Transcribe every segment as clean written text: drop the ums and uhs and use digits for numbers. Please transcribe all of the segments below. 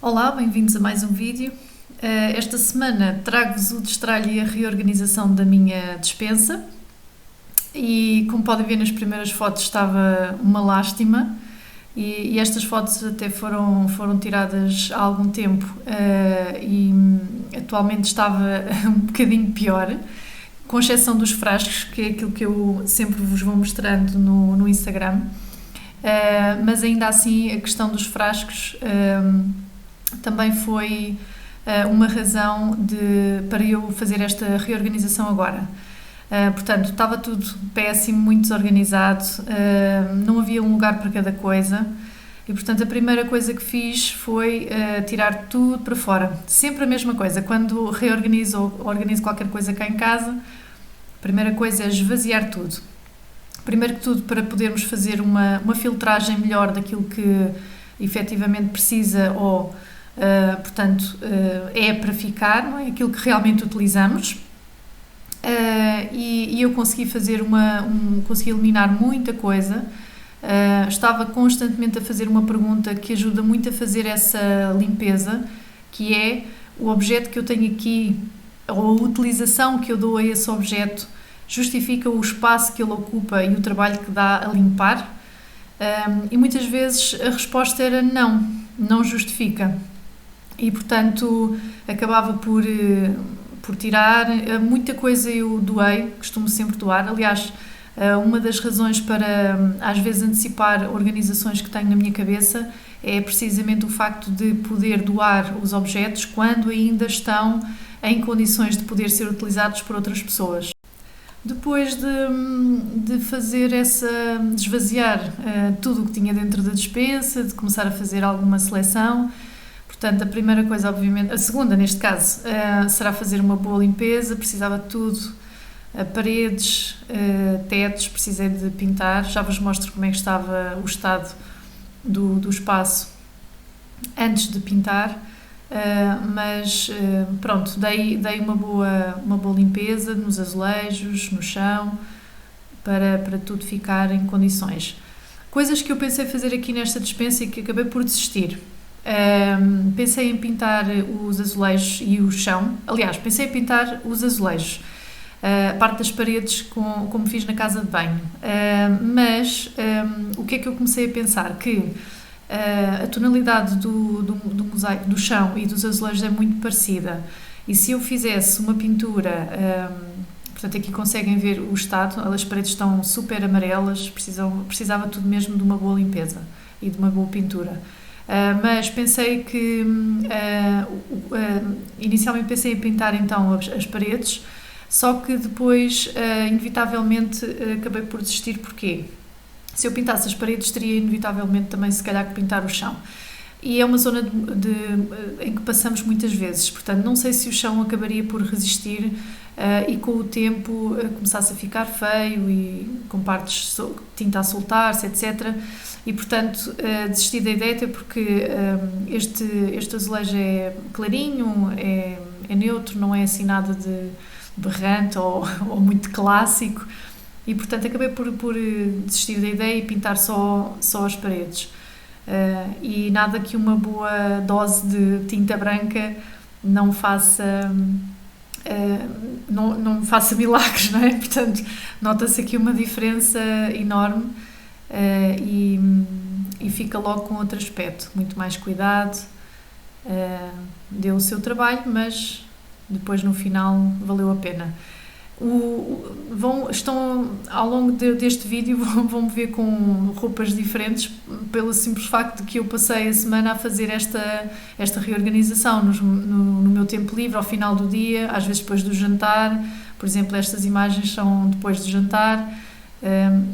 Olá, bem-vindos a mais um vídeo. Esta semana trago-vos o destralhe e a reorganização da minha despensa e, como podem ver nas primeiras fotos, estava uma lástima e estas fotos até foram tiradas há algum tempo e atualmente estava um bocadinho pior, com exceção dos frascos, que é aquilo que eu sempre vos vou mostrando no Instagram. Mas ainda assim a questão dos frascos também foi uma razão para eu fazer esta reorganização agora. Portanto, estava tudo péssimo, muito desorganizado, não havia um lugar para cada coisa e, portanto, a primeira coisa que fiz foi tirar tudo para fora. Sempre a mesma coisa, quando reorganizo ou organizo qualquer coisa cá em casa, a primeira coisa é esvaziar tudo. Primeiro que tudo, para podermos fazer uma filtragem melhor daquilo que efetivamente precisa ou portanto, é para ficar, não é? Aquilo que realmente utilizamos. E eu consegui fazer consegui eliminar muita coisa. Estava constantemente a fazer uma pergunta que ajuda muito a fazer essa limpeza, que é o objeto que eu tenho aqui, ou a utilização que eu dou a esse objeto, justifica o espaço que ele ocupa e o trabalho que dá a limpar? E muitas vezes a resposta era não justifica. E, portanto, acabava por tirar. Muita coisa eu doei, costumo sempre doar. Aliás, uma das razões para, às vezes, antecipar organizações que tenho na minha cabeça é precisamente o facto de poder doar os objetos quando ainda estão em condições de poder ser utilizados por outras pessoas. Depois de fazer de esvaziar tudo o que tinha dentro da despensa, de começar a fazer alguma seleção. Portanto, a primeira coisa, obviamente, a segunda neste caso, será fazer uma boa limpeza. Precisava de tudo, paredes, tetos, precisei de pintar. Já vos mostro como é que estava o estado do espaço antes de pintar, mas pronto, dei uma boa limpeza nos azulejos, no chão, para tudo ficar em condições. Coisas que eu pensei fazer aqui nesta despensa e que acabei por desistir. Pensei em pintar os azulejos e o chão. Aliás, pensei em pintar os azulejos, a parte das paredes, como fiz na casa de banho. Mas o que é que eu comecei a pensar? Que a tonalidade do mosaico, do chão e dos azulejos é muito parecida. E se eu fizesse uma pintura, portanto aqui conseguem ver o estado, as paredes estão super amarelas, precisava tudo mesmo de uma boa limpeza e de uma boa pintura. Mas pensei que inicialmente pensei em pintar então as paredes, só que depois inevitavelmente acabei por desistir. Porquê? Se eu pintasse as paredes, teria inevitavelmente também se calhar que pintar o chão. E é uma zona em que passamos muitas vezes, portanto não sei se o chão acabaria por resistir e com o tempo começasse a ficar feio e com partes de tinta a soltar-se, etc. E, portanto, desisti da ideia, até porque este azulejo é clarinho, é neutro, não é assim nada de berrante ou muito clássico. E, portanto, acabei por desistir da ideia e pintar só as paredes. E nada que uma boa dose de tinta branca não faça milagres, não é? Portanto, nota-se aqui uma diferença enorme. E fica logo com outro aspecto, muito mais cuidado, deu o seu trabalho, mas depois no final valeu a pena. Estão ao longo deste vídeo vão ver com roupas diferentes pelo simples facto de que eu passei a semana a fazer esta reorganização no meu tempo livre, ao final do dia, às vezes depois do jantar. Por exemplo, estas imagens são depois do jantar.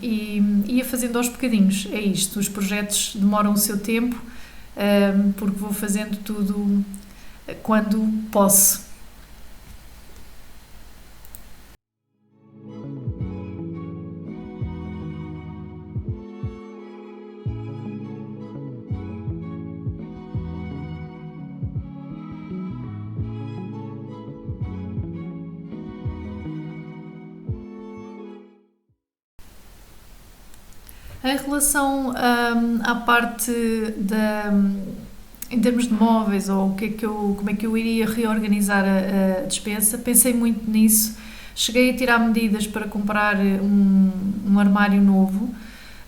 E ia fazendo aos bocadinhos. É isto, os projetos demoram o seu tempo, porque vou fazendo tudo quando posso. Em relação à parte em termos de móveis ou como é que eu iria reorganizar a despensa, pensei muito nisso. Cheguei a tirar medidas para comprar um armário novo,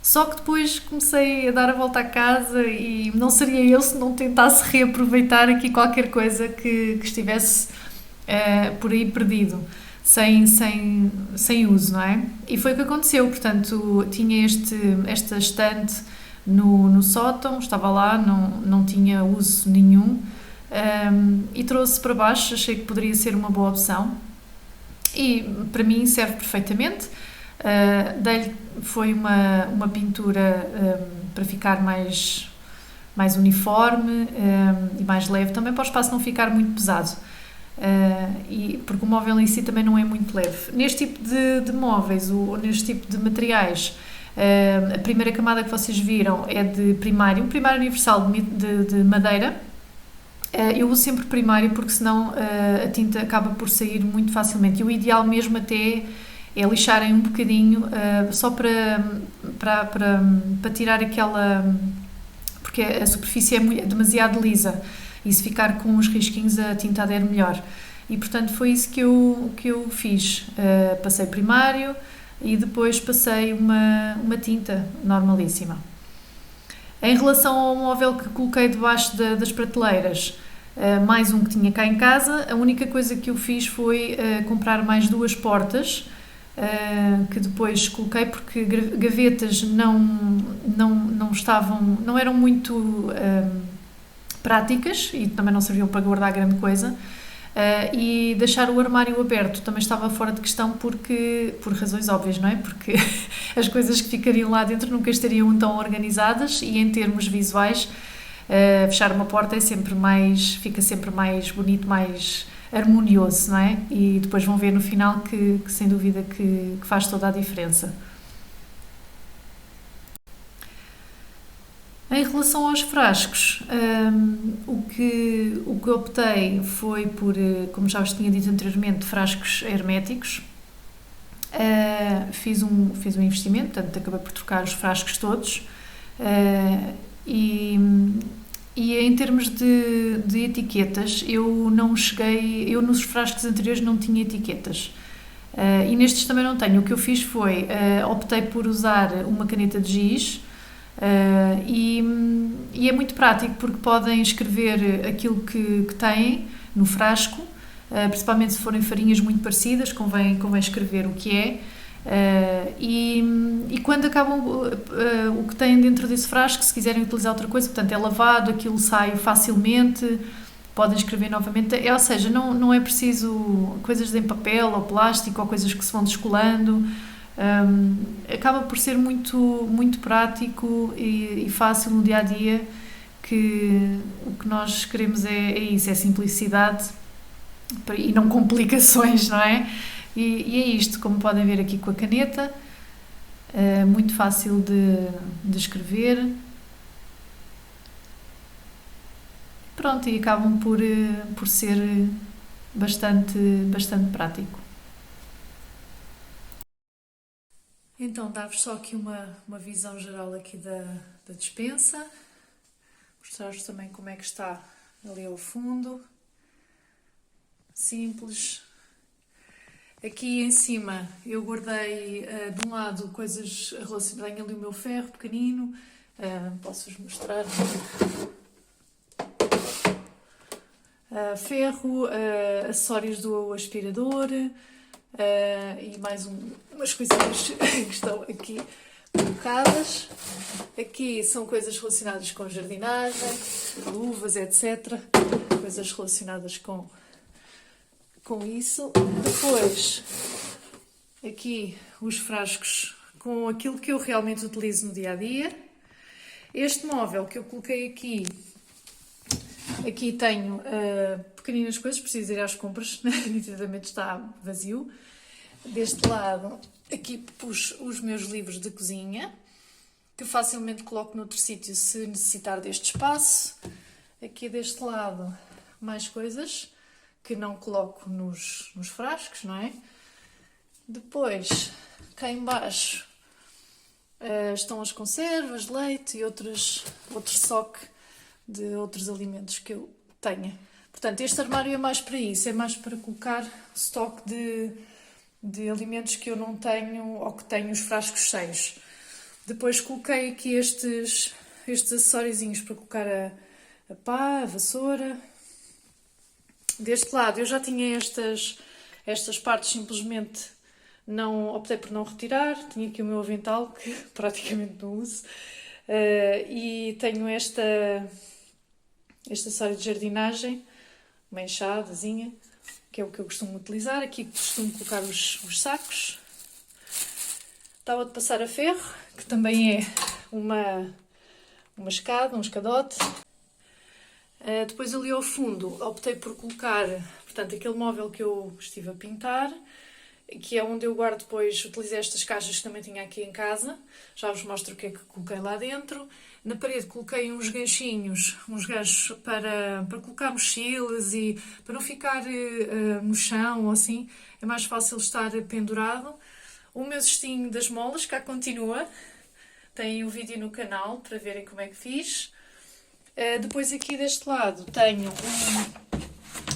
só que depois comecei a dar a volta à casa e não seria eu se não tentasse reaproveitar aqui qualquer coisa que estivesse por aí perdido, sem uso, não é? E foi o que aconteceu, portanto, tinha esta estante no sótão, estava lá, não tinha uso nenhum, e trouxe para baixo, achei que poderia ser uma boa opção e para mim serve perfeitamente. Dei-lhe foi uma pintura para ficar mais uniforme e mais leve, também para o espaço não ficar muito pesado. Porque o móvel em si também não é muito leve. Neste tipo de móveis, ou neste tipo de materiais, a primeira camada que vocês viram é de primário, um primário universal de madeira. Eu uso sempre primário porque senão a tinta acaba por sair muito facilmente. E o ideal mesmo até é lixarem um bocadinho só para tirar aquela... porque a superfície é demasiado lisa e se ficar com uns risquinhos a tinta adere melhor. E portanto foi isso que eu fiz. Passei primário e depois passei uma tinta normalíssima. Em relação ao móvel que coloquei debaixo das prateleiras, mais um que tinha cá em casa, a única coisa que eu fiz foi comprar mais 2 portas, que depois coloquei porque gavetas não estavam, não eram muito práticas e também não serviam para guardar grande coisa. E deixar o armário aberto também estava fora de questão por razões óbvias, não é? Porque as coisas que ficariam lá dentro nunca estariam tão organizadas e em termos visuais fechar uma porta fica sempre mais bonito, mais harmonioso, não é? E depois vão ver no final que sem dúvida que faz toda a diferença. Em relação aos frascos, o que optei foi por, como já vos tinha dito anteriormente, frascos herméticos. Fiz um investimento, portanto acabei por trocar os frascos todos. E em termos de etiquetas, eu nos frascos anteriores não tinha etiquetas. E nestes também não tenho. O que eu fiz foi, optei por usar uma caneta de giz. E é muito prático porque podem escrever aquilo que têm no frasco, principalmente se forem farinhas muito parecidas, convém escrever o que é. E quando acabam o que têm dentro desse frasco, se quiserem utilizar outra coisa, portanto é lavado, aquilo sai facilmente, podem escrever novamente, ou seja, não é preciso coisas em papel ou plástico ou coisas que se vão descolando. Acaba por ser muito prático e fácil no dia a dia, que o que nós queremos é isso, é simplicidade e não complicações, não é? E é isto, como podem ver aqui com a caneta, muito fácil de escrever. Pronto, e acabam por ser bastante prático. Então, dar-vos só aqui uma visão geral aqui da despensa, mostrar-vos também como é que está ali ao fundo, simples. Aqui em cima eu guardei de um lado coisas relacionadas, tenho ali o meu ferro pequenino, posso-vos mostrar. Ferro, acessórios do aspirador, e mais umas coisinhas que estão aqui colocadas. Aqui são coisas relacionadas com jardinagem, luvas, etc. Coisas relacionadas com isso. Depois, aqui os frascos com aquilo que eu realmente utilizo no dia a dia. Este móvel que eu coloquei aqui tenho pequeninas coisas, preciso ir às compras, nitidamente está vazio. Deste lado, aqui pus os meus livros de cozinha, que facilmente coloco noutro sítio se necessitar deste espaço. Aqui deste lado, mais coisas que não coloco nos frascos, não é? Depois, cá em baixo, estão as conservas, leite e outro estoque de outros alimentos que eu tenha. Portanto, este armário é mais para isso, é mais para colocar estoque de alimentos que eu não tenho ou que tenho os frascos cheios. Depois coloquei aqui estes acessóriozinhos para colocar a pá, a vassoura. Deste lado eu já tinha estas partes, simplesmente não optei por não retirar. Tinha aqui o meu avental, que praticamente não uso. E tenho este acessório de jardinagem, uma enxadazinha, que é o que eu costumo utilizar. Aqui costumo colocar os sacos. Tábua de passar a ferro, que também é uma escada, um escadote. Depois ali ao fundo optei por colocar, portanto, aquele móvel que eu estive a pintar, que é onde eu guardo depois, utilizei estas caixas que também tinha aqui em casa, já vos mostro o que é que coloquei lá dentro. Na parede coloquei uns ganchos para colocar mochilas e para não ficar no chão ou assim, é mais fácil estar pendurado. O meu cestinho das molas cá continua, tem o vídeo no canal para verem como é que fiz. Depois aqui deste lado tenho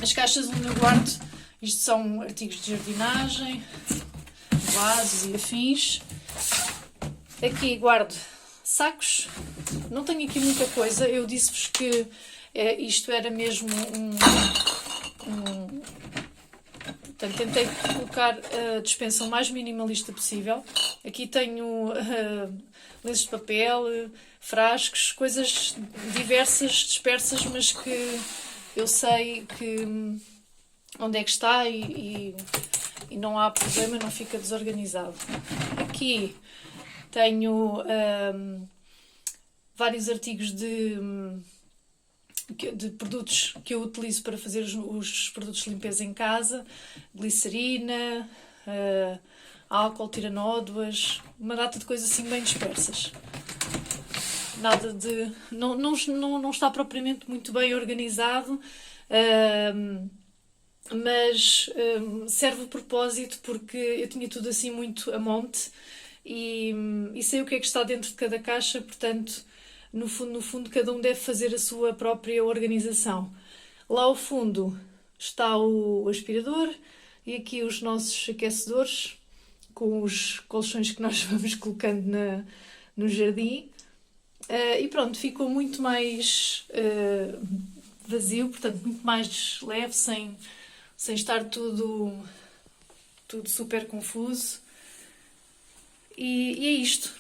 as caixas onde eu guardo, isto são artigos de jardinagem, vasos e afins. Aqui guardo sacos, não tenho aqui muita coisa, eu disse-vos que isto era mesmo portanto, tentei colocar a dispensa o mais minimalista possível. Aqui tenho lenços de papel, frascos, coisas diversas, dispersas, mas que eu sei que onde é que está e não há problema, não fica desorganizado. Aqui tenho vários artigos de produtos que eu utilizo para fazer os produtos de limpeza em casa, glicerina, álcool, tiranódoas, uma data de coisas assim bem dispersas. Nada de... Não está propriamente muito bem organizado, mas serve o propósito porque eu tinha tudo assim muito a monte e sei o que é que está dentro de cada caixa, portanto, no fundo, cada um deve fazer a sua própria organização. Lá ao fundo está o aspirador e aqui os nossos aquecedores com os colchões que nós vamos colocando no jardim. E pronto, ficou muito mais vazio, portanto, muito mais leve, sem estar tudo super confuso. E é isto.